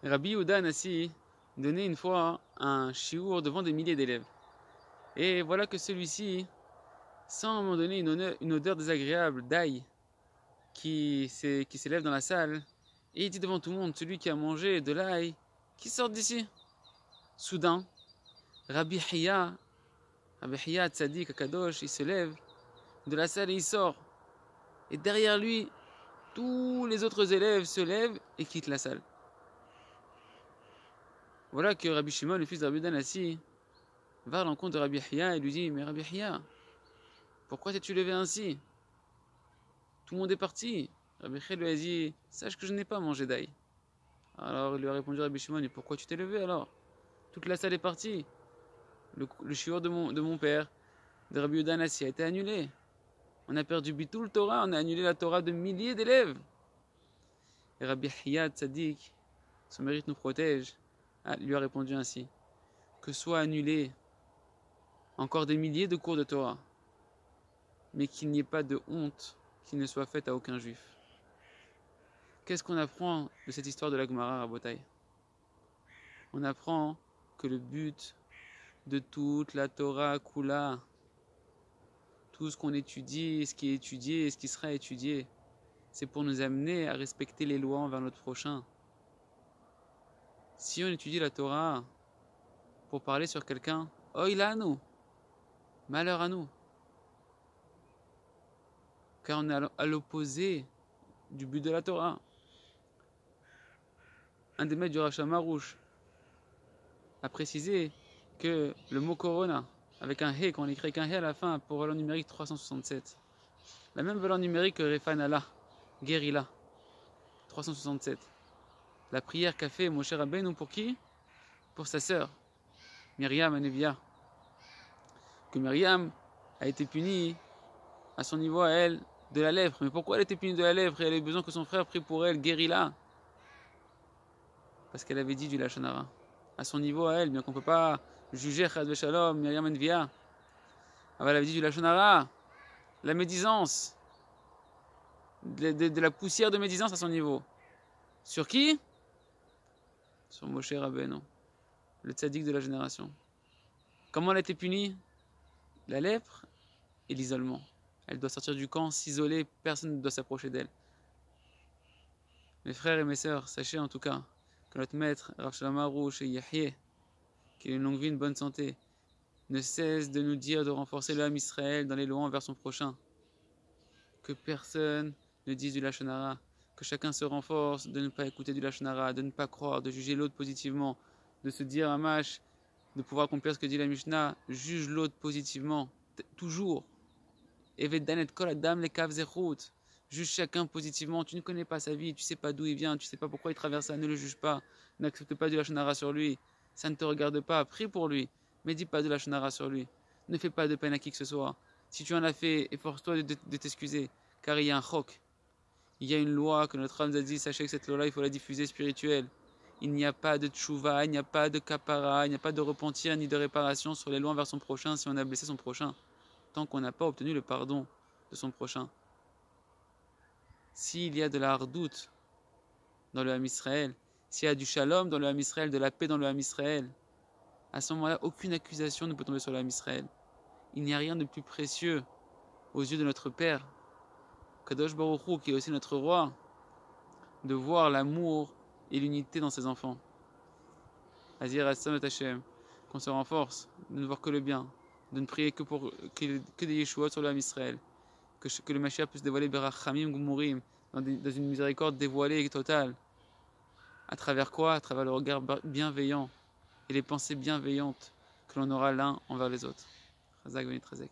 Rabbi Yehuda Anassi donnait une fois un shiur devant des milliers d'élèves. Et voilà que celui-ci, sans à un moment donné une odeur désagréable d'ail qui s'élève dans la salle, et il dit devant tout le monde, celui qui a mangé de l'ail, qui sort d'ici. Soudain, Rabbi Hiya Tzadik Akadosh, il se lève de la salle et il sort. Et derrière lui, tous les autres élèves se lèvent et quittent la salle. Voilà que Rabbi Shimon, le fils de Rabbi Danassi, va à l'encontre de Rabbi Hiya et lui dit, mais Rabbi Hiya, pourquoi t'es-tu levé ainsi? Tout le monde est parti. Rabbi Hiya lui a dit, sache que je n'ai pas mangé d'ail. Alors il lui a répondu Rabbi Shimon, et pourquoi tu t'es levé alors? Toute la salle est partie. Le shiur de mon père, de Rabbi Danassi, a été annulé. On a perdu Bitul Torah, on a annulé la Torah de milliers d'élèves. Et Rabbi Hiya Tzadik, son mérite nous protège, lui a répondu ainsi, que soient annulés encore des milliers de cours de Torah, mais qu'il n'y ait pas de honte qui ne soit faite à aucun juif. Qu'est-ce qu'on apprend de cette histoire de la Gemara, Rabotai? On apprend que le but de toute la Torah Kula, tout ce qu'on étudie, ce qui est étudié, ce qui sera étudié, c'est pour nous amener à respecter les lois envers notre prochain. Si on étudie la Torah pour parler sur quelqu'un, oïla à nous, malheur à nous. Car on est à l'opposé du but de la Torah. Un des maîtres du Rav Marouche a précisé que le mot corona, avec un he, quand on écrit avec un he à la fin, pour valeur numérique 367. La même valeur numérique que Refanala, Guérilla, 367. La prière qu'a fait Moshe Rabbeinu pour qui? Pour sa sœur, Myriam Anevia. Que Myriam a été punie à son niveau à elle de la lèpre. Mais pourquoi elle était punie de la lèpre et elle avait besoin que son frère prie pour elle, Guérilla? Parce qu'elle avait dit du Lachon Hara. À son niveau à elle, bien qu'on ne peut pas juger Chad Veshalom, Myriam Anevia. Elle avait dit du Lachon Hara, la médisance, de la poussière de médisance à son niveau. Sur qui? Sur Moshe Rabbeinu, le tzaddik de la génération. Comment elle a été punie? La lèpre et l'isolement. Elle doit sortir du camp, s'isoler, personne ne doit s'approcher d'elle. Mes frères et mes sœurs, sachez en tout cas que notre maître, Rav Shalom Arouche et Yahye, qu'il ait une longue vie, une bonne santé, ne cesse de nous dire de renforcer le Ham Israël dans les lois envers son prochain. Que personne ne dise du Lachon Hara, que chacun se renforce de ne pas écouter du Lachon Hara, de ne pas croire, de juger l'autre positivement, de se dire Amash, de pouvoir accomplir ce que dit la Mishnah, juge l'autre positivement, toujours. Evet danet kol adam le kav zechut. Juge chacun positivement. Tu ne connais pas sa vie, tu ne sais pas d'où il vient, tu ne sais pas pourquoi il traverse ça, ne le juge pas. N'accepte pas du Lachon Hara sur lui. Ça ne te regarde pas. Prie pour lui, mais dis pas de Lachon Hara sur lui. Ne fais pas de peine à qui que ce soit. Si tu en as fait, efforce-toi de t'excuser, car il y a un chok. Il y a une loi que notre âme a dit, sachez que cette loi-là, il faut la diffuser spirituelle. Il n'y a pas de tchouva, il n'y a pas de kapara, il n'y a pas de repentir ni de réparation sur les lois envers son prochain si on a blessé son prochain, tant qu'on n'a pas obtenu le pardon de son prochain. S'il y a de la hardoute dans le Ham Israël, s'il y a du shalom dans le Ham Israël, de la paix dans le Ham Israël, à ce moment-là, aucune accusation ne peut tomber sur le Ham Israël. Il n'y a rien de plus précieux aux yeux de notre Père, Kadosh Baruch Hu, qui est aussi notre roi, de voir l'amour et l'unité dans ses enfants. Azir Hashem et Hashem, qu'on se renforce, de ne voir que le bien, de ne prier que des Yeshua sur le Ham Israël, que le Mashiach puisse dévoiler Berachamim Gumurim, dans une miséricorde dévoilée et totale. À travers quoi? À travers le regard bienveillant et les pensées bienveillantes que l'on aura l'un envers les autres. Chazak Benit Chazek.